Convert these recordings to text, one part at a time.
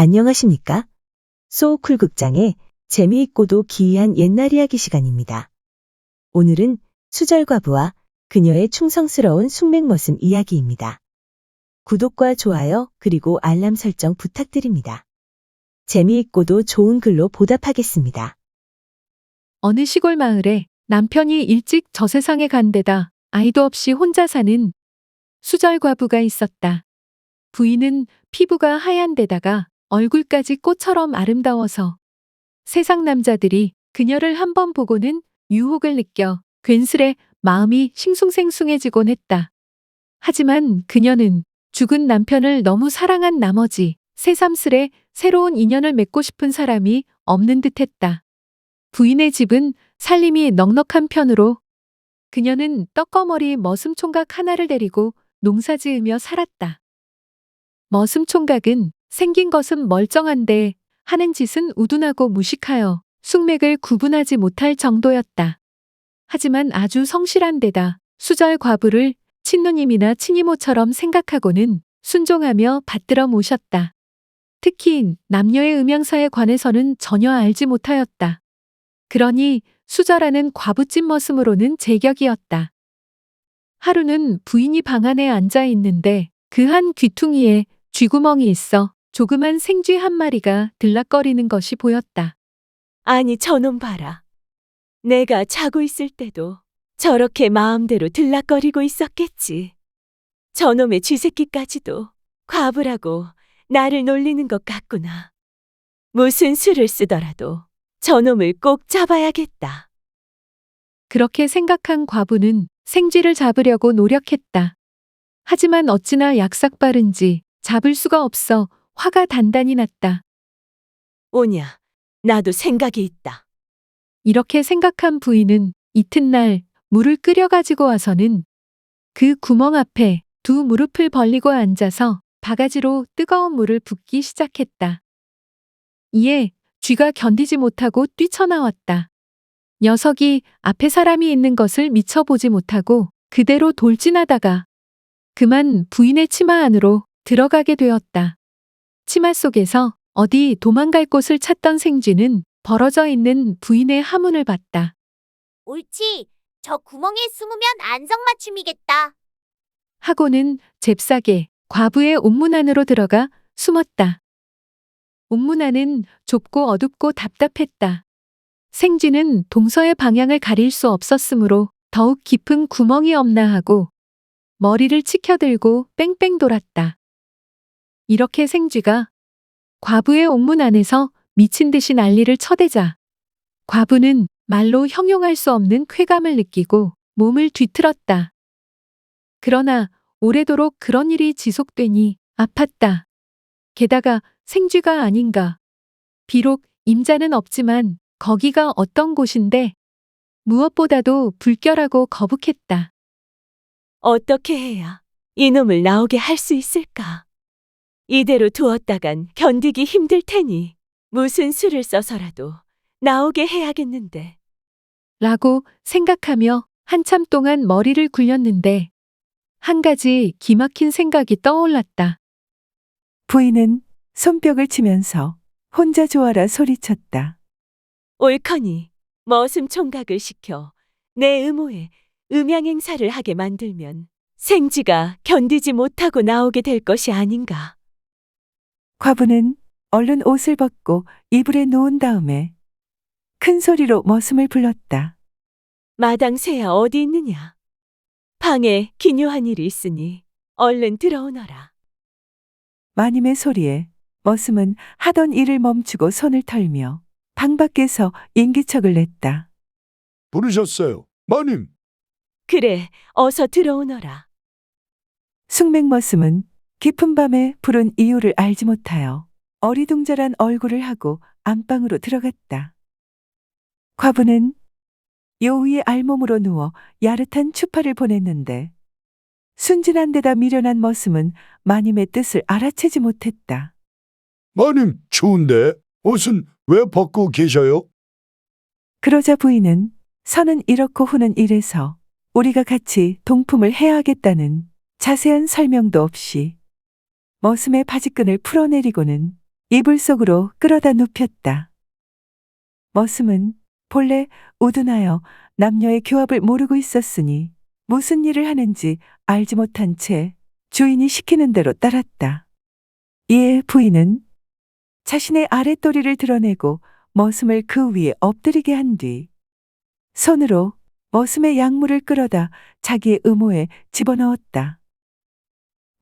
안녕하십니까? 소쿨 극장의 재미있고도 기이한 옛날 이야기 시간입니다. 오늘은 수절과부와 그녀의 충성스러운 숙맥머슴 이야기입니다. 구독과 좋아요 그리고 알람 설정 부탁드립니다. 재미있고도 좋은 글로 보답하겠습니다. 어느 시골 마을에 남편이 일찍 저 세상에 간 데다 아이도 없이 혼자 사는 수절과부가 있었다. 부인은 피부가 하얀 데다가 얼굴까지 꽃처럼 아름다워서 세상 남자들이 그녀를 한번 보고는 유혹을 느껴 괜스레 마음이 싱숭생숭해지곤 했다. 하지만 그녀는 죽은 남편을 너무 사랑한 나머지 새삼스레 새로운 인연을 맺고 싶은 사람이 없는 듯했다. 부인의 집은 살림이 넉넉한 편으로 그녀는 떡거머리 머슴총각 하나를 데리고 농사지으며 살았다. 머슴총각은 생긴 것은 멀쩡한데 하는 짓은 우둔하고 무식하여 숙맥을 구분하지 못할 정도였다. 하지만 아주 성실한 데다 수절과부를 친누님이나 친이모처럼 생각하고는 순종하며 받들어 모셨다. 특히 남녀의 음양사에 관해서는 전혀 알지 못하였다. 그러니 수절하는 과부집 머슴으로는 제격이었다. 하루는 부인이 방 안에 앉아 있는데 그 한 귀퉁이에 쥐구멍이 있어 조그만 생쥐 한 마리가 들락거리는 것이 보였다. 아니 저놈 봐라. 내가 자고 있을 때도 저렇게 마음대로 들락거리고 있었겠지. 저놈의 쥐새끼까지도 과부라고 나를 놀리는 것 같구나. 무슨 수를 쓰더라도 저놈을 꼭 잡아야겠다. 그렇게 생각한 과부는 생쥐를 잡으려고 노력했다. 하지만 어찌나 약삭빠른지 잡을 수가 없어 화가 단단히 났다. 오냐, 나도 생각이 있다. 이렇게 생각한 부인은 이튿날 물을 끓여가지고 와서는 그 구멍 앞에 두 무릎을 벌리고 앉아서 바가지로 뜨거운 물을 붓기 시작했다. 이에 쥐가 견디지 못하고 뛰쳐나왔다. 녀석이 앞에 사람이 있는 것을 미처 보지 못하고 그대로 돌진하다가 그만 부인의 치마 안으로 들어가게 되었다. 치마 속에서 어디 도망갈 곳을 찾던 생쥐는 벌어져 있는 부인의 하문을 봤다. 옳지. 저 구멍에 숨으면 안성맞춤이겠다. 하고는 잽싸게 과부의 옥문 안으로 들어가 숨었다. 옥문 안은 좁고 어둡고 답답했다. 생쥐는 동서의 방향을 가릴 수 없었으므로 더욱 깊은 구멍이 없나 하고 머리를 치켜들고 뺑뺑 돌았다. 이렇게 생쥐가 과부의 옥문 안에서 미친 듯이 난리를 쳐대자 과부는 말로 형용할 수 없는 쾌감을 느끼고 몸을 뒤틀었다. 그러나 오래도록 그런 일이 지속되니 아팠다. 게다가 생쥐가 아닌가. 비록 임자는 없지만 거기가 어떤 곳인데 무엇보다도 불결하고 거북했다. 어떻게 해야 이놈을 나오게 할 수 있을까? 이대로 두었다간 견디기 힘들 테니 무슨 수를 써서라도 나오게 해야겠는데. 라고 생각하며 한참 동안 머리를 굴렸는데 한 가지 기막힌 생각이 떠올랐다. 부인은 손뼉을 치면서 혼자 좋아라 소리쳤다. 옳거니 머슴 총각을 시켜 내 의모에 음양 행사를 하게 만들면 생쥐가 견디지 못하고 나오게 될 것이 아닌가. 과부는 얼른 옷을 벗고 이불에 놓은 다음에 큰 소리로 머슴을 불렀다. 마당 새야 어디 있느냐? 방에 기묘한 일이 있으니 얼른 들어오너라. 마님의 소리에 머슴은 하던 일을 멈추고 손을 털며 방 밖에서 인기척을 냈다. 부르셨어요, 마님. 그래, 어서 들어오너라. 숙맥머슴은 깊은 밤에 부른 이유를 알지 못하여 어리둥절한 얼굴을 하고 안방으로 들어갔다. 과부는 요 위에 알몸으로 누워 야릇한 추파를 보냈는데 순진한 데다 미련한 머슴은 마님의 뜻을 알아채지 못했다. 마님, 추운데 옷은 왜 벗고 계셔요? 그러자 부인은 선은 이렇고 후는 이래서 우리가 같이 동품을 해야겠다는 자세한 설명도 없이 머슴의 바지끈을 풀어내리고는 이불 속으로 끌어다 눕혔다. 머슴은 본래 우둔하여 남녀의 교합을 모르고 있었으니 무슨 일을 하는지 알지 못한 채 주인이 시키는 대로 따랐다. 이에 부인은 자신의 아랫도리를 드러내고 머슴을 그 위에 엎드리게 한 뒤 손으로 머슴의 약물을 끌어다 자기의 의모에 집어넣었다.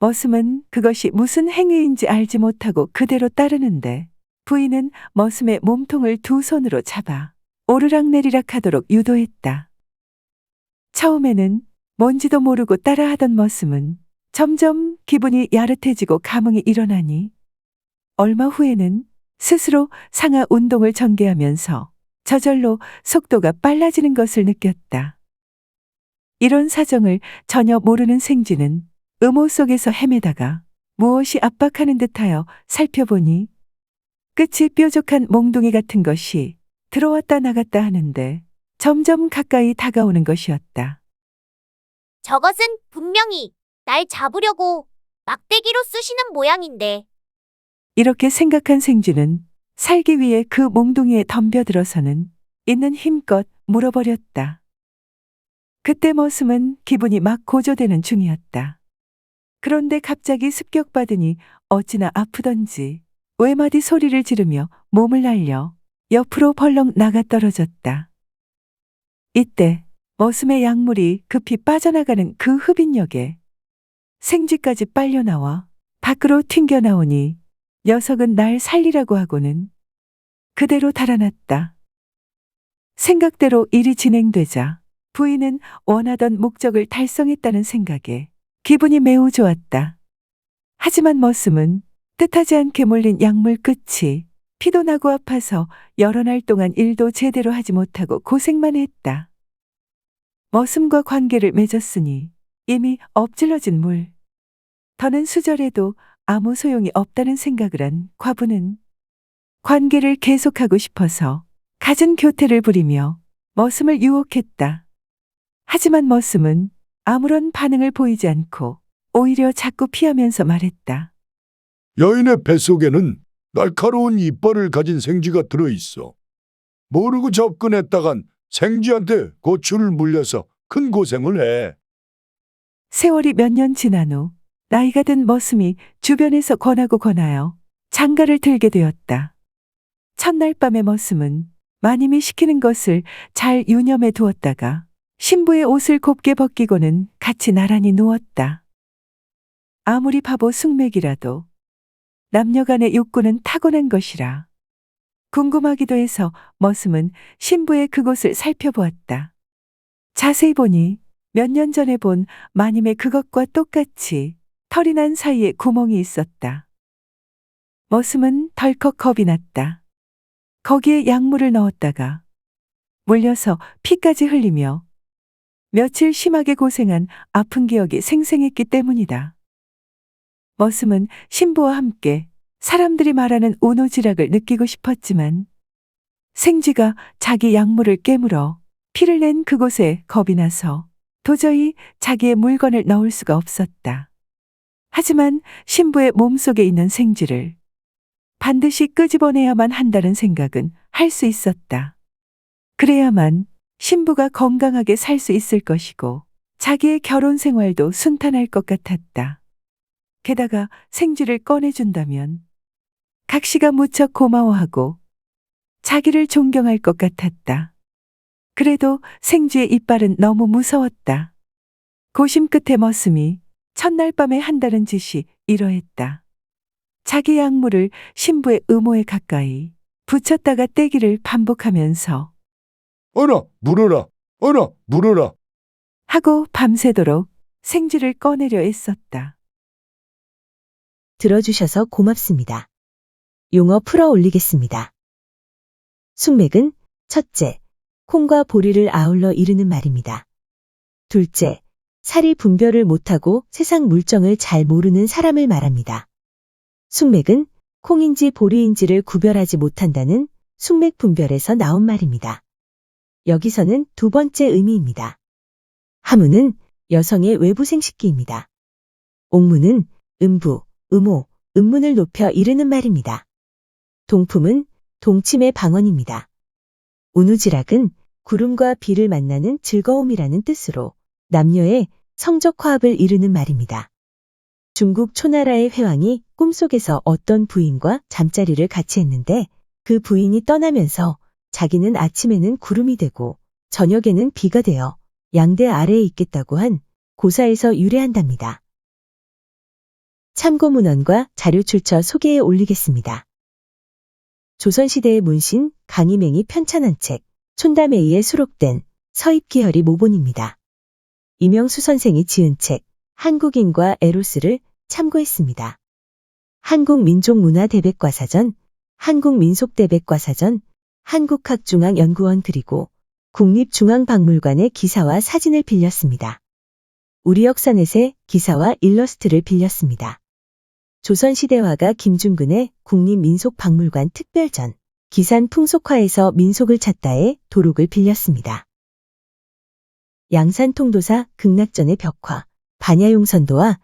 머슴은 그것이 무슨 행위인지 알지 못하고 그대로 따르는데 부인은 머슴의 몸통을 두 손으로 잡아 오르락내리락 하도록 유도했다. 처음에는 뭔지도 모르고 따라하던 머슴은 점점 기분이 야릇해지고 감흥이 일어나니 얼마 후에는 스스로 상하 운동을 전개하면서 저절로 속도가 빨라지는 것을 느꼈다. 이런 사정을 전혀 모르는 생쥐는 음호 속에서 헤매다가 무엇이 압박하는 듯하여 살펴보니 끝이 뾰족한 몽둥이 같은 것이 들어왔다 나갔다 하는데 점점 가까이 다가오는 것이었다. 저것은 분명히 날 잡으려고 막대기로 쑤시는 모양인데. 이렇게 생각한 생쥐는 살기 위해 그 몽둥이에 덤벼들어서는 있는 힘껏 물어버렸다. 그때 머슴은 기분이 막 고조되는 중이었다. 그런데 갑자기 습격받으니 어찌나 아프던지 외마디 소리를 지르며 몸을 날려 옆으로 벌렁 나가 떨어졌다. 이때 머슴의 약물이 급히 빠져나가는 그 흡인력에 생쥐까지 빨려 나와 밖으로 튕겨 나오니 녀석은 날 살리라고 하고는 그대로 달아났다. 생각대로 일이 진행되자 부인은 원하던 목적을 달성했다는 생각에 기분이 매우 좋았다. 하지만 머슴은 뜻하지 않게 몰린 약물 끝이 피도 나고 아파서 여러 날 동안 일도 제대로 하지 못하고 고생만 했다. 머슴과 관계를 맺었으니 이미 엎질러진 물. 더는 수절해도 아무 소용이 없다는 생각을 한 과부는 관계를 계속하고 싶어서 갖은 교태를 부리며 머슴을 유혹했다. 하지만 머슴은 아무런 반응을 보이지 않고 오히려 자꾸 피하면서 말했다. 여인의 뱃속에는 날카로운 이빨을 가진 생쥐가 들어있어. 모르고 접근했다간 생쥐한테 고추를 물려서 큰 고생을 해. 세월이 몇 년 지난 후 나이가 든 머슴이 주변에서 권하고 권하여 장가를 들게 되었다. 첫날 밤에 머슴은 마님이 시키는 것을 잘 유념해 두었다가 신부의 옷을 곱게 벗기고는 같이 나란히 누웠다. 아무리 바보 숙맥이라도 남녀 간의 욕구는 타고난 것이라 궁금하기도 해서 머슴은 신부의 그곳을 살펴보았다. 자세히 보니 몇 년 전에 본 마님의 그것과 똑같이 털이 난 사이에 구멍이 있었다. 머슴은 덜컥 겁이 났다. 거기에 약물을 넣었다가 물려서 피까지 흘리며 며칠 심하게 고생한 아픈 기억이 생생했기 때문이다. 머슴은 신부와 함께 사람들이 말하는 오노지락을 느끼고 싶었지만 생쥐가 자기 약물을 깨물어 피를 낸 그곳에 겁이 나서 도저히 자기의 물건을 넣을 수가 없었다. 하지만 신부의 몸속에 있는 생쥐를 반드시 끄집어내야만 한다는 생각은 할 수 있었다. 그래야만 신부가 건강하게 살 수 있을 것이고 자기의 결혼 생활도 순탄할 것 같았다. 게다가 생쥐를 꺼내준다면 각시가 무척 고마워하고 자기를 존경할 것 같았다. 그래도 생쥐의 이빨은 너무 무서웠다. 고심 끝에 머슴이 첫날 밤에 한다는 짓이 이러했다. 자기 약물을 신부의 의모에 가까이 붙였다가 떼기를 반복하면서 어라 물어라, 어라 물어라. 하고 밤새도록 생쥐를 꺼내려 애썼다. 들어주셔서 고맙습니다. 용어 풀어 올리겠습니다. 숙맥은 첫째, 콩과 보리를 아울러 이르는 말입니다. 둘째, 살이 분별을 못하고 세상 물정을 잘 모르는 사람을 말합니다. 숙맥은 콩인지 보리인지를 구별하지 못한다는 숙맥 분별에서 나온 말입니다. 여기서는 두 번째 의미입니다. 하무는 여성의 외부 생식기입니다. 옥무는 음부, 음호, 음문을 높여 이르는 말입니다. 동품은 동침의 방언입니다. 운우지락은 구름과 비를 만나는 즐거움이라는 뜻으로 남녀의 성적 화합을 이루는 말입니다. 중국 초나라의 회왕이 꿈속에서 어떤 부인과 잠자리를 같이 했는데 그 부인이 떠나면서 자기는 아침에는 구름이 되고 저녁에는 비가 되어 양대 아래에 있겠다고 한 고사에서 유래한답니다. 참고 문헌과 자료 출처 소개에 올리겠습니다. 조선시대의 문신 강희맹이 편찬한 책 촌다메이에 수록된 서입기혈이 모본입니다. 이명수 선생이 지은 책 한국인과 에로스를 참고했습니다. 한국민족문화대백과사전, 한국민속대백과사전, 한국학중앙연구원 그리고 국립중앙박물관의 기사와 사진을 빌렸습니다. 우리역사넷의 기사와 일러스트를 빌렸습니다. 조선시대화가 김중근의 국립민속박물관 특별전, 기산 풍속화에서 민속을 찾다의 도록을 빌렸습니다. 양산통도사 극락전의 벽화, 반야용선도와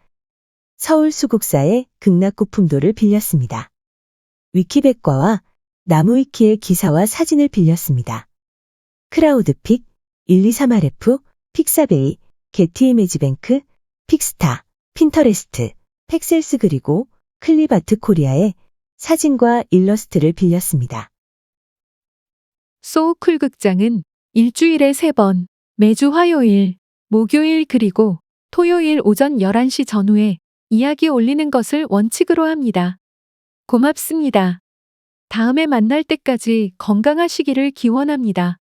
서울수국사의 극락고품도를 빌렸습니다. 위키백과와 나무위키의 기사와 사진을 빌렸습니다. 크라우드픽, 123RF, 픽사베이, 게티이미지뱅크, 픽스타, 핀터레스트, 팩셀스 그리고 클리바트 코리아의 사진과 일러스트를 빌렸습니다. 소우쿨 극장은 일주일에 3번, 매주 화요일, 목요일 그리고 토요일 오전 11시 전후에 이야기 올리는 것을 원칙으로 합니다. 고맙습니다. 다음에 만날 때까지 건강하시기를 기원합니다.